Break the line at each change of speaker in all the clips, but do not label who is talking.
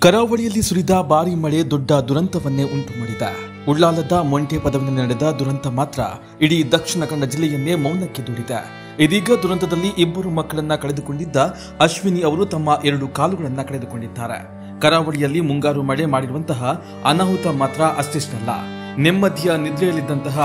ಕರಾವಳಿಯಲ್ಲಿ ಸುರಿದ ಭಾರೀ ಮಳೆ ದೊಡ್ಡ ದುರಂತವನ್ನೇ ಉಂಟು ಮಾಡಿದೆ. ಉಳ್ಳಾಲದ ಮೊಂಟೆ ಪದವಿನಲ್ಲಿ ನಡೆದ ದುರಂತ ಮಾತ್ರ ಇಡೀ ದಕ್ಷಿಣ ಕನ್ನಡ ಜಿಲ್ಲೆಯನ್ನೇ ಮೌನಕ್ಕೆ ದೂಡಿದೆ. ಇದೀಗ ದುರಂತದಲ್ಲಿ ಇಬ್ಬರು ಮಕ್ಕಳನ್ನ ಕಳೆದುಕೊಂಡಿದ್ದ ಅಶ್ವಿನಿ ಅವರು ತಮ್ಮ 2 ಕಾಲುಗಳನ್ನ ಕಳೆದುಕೊಂಡಿದ್ದಾರೆ. ಕರಾವಳಿಯಲ್ಲಿ ಮುಂಗಾರು ಮಳೆ ಮಾಡಿರುವಂತಹ ಅನಾಹುತ ಮಾತ್ರ ಅಷ್ಟಿಷ್ಟಲ್ಲ, ನೆಮ್ಮದಿಯ ನಿದ್ರೆಯಲ್ಲಿದ್ದಂತಹ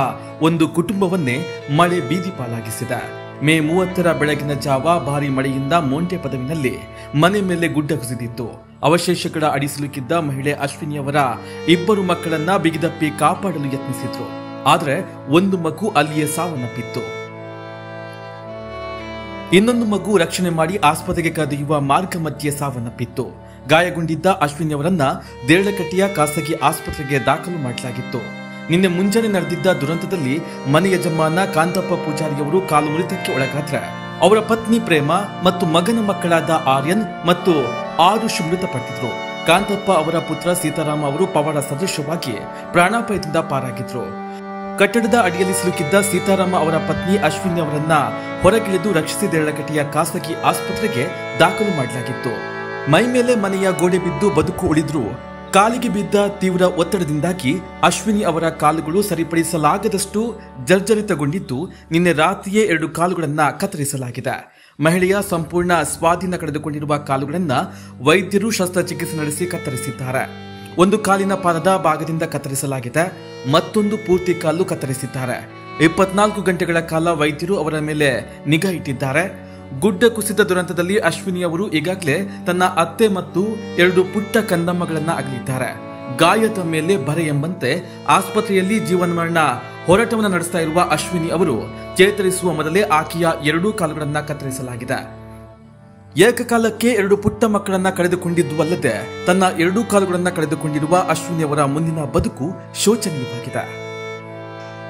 ಒಂದು ಕುಟುಂಬವನ್ನೇ ಮಳೆ ಬೀದಿ ಪಾಲಾಗಿಸಿದೆ. ಮೇ 30ರ ಬೆಳಗಿನ ಜಾವ ಭಾರೀ ಮಳೆಯಿಂದ ಮೊಂಟೆ ಪದವಿನಲ್ಲಿ ಮನೆ ಮೇಲೆ ಗುಡ್ಡ ಕುಸಿದಿತ್ತು. ಅವಶೇಷಗಳ ಅಡಿ ಸಿಲುಕಿದ್ದ ಮಹಿಳೆ ಅಶ್ವಿನಿ ಅವರ 2 ಮಕ್ಕಳನ್ನ ಬಿಗಿದಪ್ಪಿ ಕಾಪಾಡಲು ಯತ್ನಿಸಿದ್ರು. ಆದರೆ ಒಂದು ಮಗು ಅಲ್ಲಿಯೇ ಸಾವನ್ನಪ್ಪಿತ್ತು. ಇನ್ನೊಂದು ಮಗು ರಕ್ಷಣೆ ಮಾಡಿ ಆಸ್ಪತ್ರೆಗೆ ಕರೆದೊಯ್ಯುವ ಮಾರ್ಗ ಮಧ್ಯೆ ಸಾವನ್ನಪ್ಪಿತ್ತು. ಗಾಯಗೊಂಡಿದ್ದ ಅಶ್ವಿನಿ ಅವರನ್ನ ದೇರಳಕಟ್ಟೆಯ ಖಾಸಗಿ ಆಸ್ಪತ್ರೆಗೆ ದಾಖಲು ಮಾಡಲಾಗಿತ್ತು. ನಿನ್ನೆ ಮುಂಜಾನೆ ನಡೆದಿದ್ದ ದುರಂತದಲ್ಲಿ ಮನೆ ಯಜಮಾನ ಕಾಂತಪ್ಪ ಪೂಜಾರಿಯವರು ಕಾಲು ಮುರಿತಕ್ಕೆ ಒಳಗಾದ್ರೆ ಅವರ ಪತ್ನಿ ಪ್ರೇಮ ಮತ್ತು ಮಗನ ಮಕ್ಕಳಾದ ಆರ್ಯನ್ ಮತ್ತು ಆರುಷ್ ಮೃತಪಟ್ಟಿದ್ರು. ಕಾಂತಪ್ಪ ಅವರ ಪುತ್ರ ಸೀತಾರಾಮ ಅವರು ಪವಾಡ ಸದೃಶವಾಗಿ ಪ್ರಾಣಾಪಾಯದಿಂದ ಪಾರಾಗಿದ್ರು. ಕಟ್ಟಡದ ಅಡಿಯಲ್ಲಿ ಸಿಲುಕಿದ್ದ ಸೀತಾರಾಮ ಅವರ ಪತ್ನಿ ಅಶ್ವಿನಿ ಅವರನ್ನ ಹೊರಗಿಳಿದು ರಕ್ಷಿಸಿ ದೇರಳಕಟ್ಟೆಯ ಖಾಸಗಿ ಆಸ್ಪತ್ರೆಗೆ ದಾಖಲು ಮಾಡಲಾಗಿತ್ತು. ಮೈ ಮೇಲೆ ಮನೆಯ ಗೋಡೆ ಬಿದ್ದು ಬದುಕು ಉಳಿದ್ರು. ಕಾಲಿಗೆ ಬಿದ್ದ ತೀವ್ರ ಒತ್ತಡದಿಂದಾಗಿ ಅಶ್ವಿನಿ ಅವರ ಕಾಲುಗಳು ಸರಿಪಡಿಸಲಾಗದಷ್ಟು ಜರ್ಜರಿತಗೊಂಡಿದ್ದು ನಿನ್ನೆ ರಾತ್ರಿಯೇ 2 ಕಾಲುಗಳನ್ನ ಕತ್ತರಿಸಲಾಗಿದೆ. ಮಹಿಳೆಯ ಸಂಪೂರ್ಣ ಸ್ವಾಧೀನ ಕಳೆದುಕೊಂಡಿರುವ ಕಾಲುಗಳನ್ನ ವೈದ್ಯರು ಶಸ್ತ್ರಚಿಕಿತ್ಸೆ ನಡೆಸಿ ಕತ್ತರಿಸಿದ್ದಾರೆ. ಒಂದು ಕಾಲಿನ ಪಾದದ ಭಾಗದಿಂದ ಕತ್ತರಿಸಲಾಗಿದೆ, ಮತ್ತೊಂದು ಪೂರ್ತಿ ಕಾಲು ಕತ್ತರಿಸಿದ್ದಾರೆ. 24 ಗಂಟೆಗಳ ಕಾಲ ವೈದ್ಯರು ಅವರ ಮೇಲೆ ನಿಗಾ ಇಟ್ಟಿದ್ದಾರೆ. ಗುಡ್ಡ ಕುಸಿದ ದುರಂತದಲ್ಲಿ ಅಶ್ವಿನಿ ಅವರು ಈಗಾಗಲೇ ತನ್ನ ಅತ್ತೆ ಮತ್ತು 2 ಪುಟ್ಟ ಕಂದಮ್ಮಗಳನ್ನ ಅಗಲಿದ್ದಾರೆ. ಗಾಯದ ಮೇಲೆ ಬರೆ ಎಂಬಂತೆ ಆಸ್ಪತ್ರೆಯಲ್ಲಿ ಜೀವನ್ಮರಣ ಹೋರಾಟವನ್ನು ನಡೆಸ್ತಾ ಇರುವ ಅಶ್ವಿನಿ ಅವರು ಚೇತರಿಸುವ ಮೊದಲೇ ಆಕೆಯ 2 ಕಾಲುಗಳನ್ನ ಕತ್ತರಿಸಲಾಗಿದೆ. ಏಕಕಾಲಕ್ಕೆ 2 ಪುಟ್ಟ ಮಕ್ಕಳನ್ನ ಕಳೆದುಕೊಂಡಿದ್ದು ಅಲ್ಲದೆ ತನ್ನ 2 ಕಾಲುಗಳನ್ನ ಕಳೆದುಕೊಂಡಿರುವ ಅಶ್ವಿನಿ ಅವರ ಮುಂದಿನ ಬದುಕು ಶೋಚನೀಯವಾಗಿದೆ.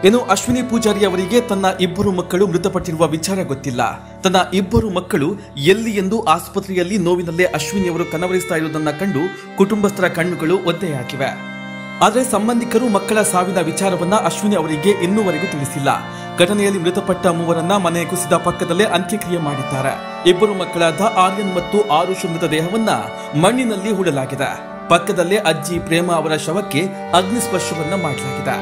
ಇನ್ನು ಅಶ್ವಿನಿ ಪೂಜಾರಿ ಅವರಿಗೆ ತನ್ನ 2 ಮಕ್ಕಳು ಮೃತಪಟ್ಟಿರುವ ವಿಚಾರ ಗೊತ್ತಿಲ್ಲ. ತನ್ನ 2 ಮಕ್ಕಳು ಎಲ್ಲಿ ಎಂದು ಆಸ್ಪತ್ರೆಯಲ್ಲಿ ನೋವಿನಲ್ಲೇ ಅಶ್ವಿನಿ ಅವರು ಕನವರಿಸ್ತಾ ಇರುವುದನ್ನ ಕಂಡು ಕುಟುಂಬಸ್ಥರ ಕಣ್ಣುಗಳು ಒದ್ದೆಯಾಗಿವೆ. ಆದರೆ ಸಂಬಂಧಿಕರು ಮಕ್ಕಳ ಸಾವಿನ ವಿಚಾರವನ್ನ ಅಶ್ವಿನಿ ಅವರಿಗೆ ಇನ್ನೂವರೆಗೂ ತಿಳಿಸಿಲ್ಲ. ಘಟನೆಯಲ್ಲಿ ಮೃತಪಟ್ಟ 3ರನ್ನ ಮನೆ ಕುಸಿದ ಪಕ್ಕದಲ್ಲೇ ಅಂತ್ಯಕ್ರಿಯೆ ಮಾಡಿದ್ದಾರೆ. 2 ಮಕ್ಕಳಾದ ಆರ್ಯನ್ ಮತ್ತು ಆರುಷ್ ಮೃತದೇಹವನ್ನ ಮಣ್ಣಿನಲ್ಲಿ ಹೂಡಲಾಗಿದೆ. ಪಕ್ಕದಲ್ಲೇ ಅಜ್ಜಿ ಪ್ರೇಮ ಅವರ ಶವಕ್ಕೆ ಅಗ್ನಿಸ್ಪರ್ಶವನ್ನ ಮಾಡಲಾಗಿದೆ.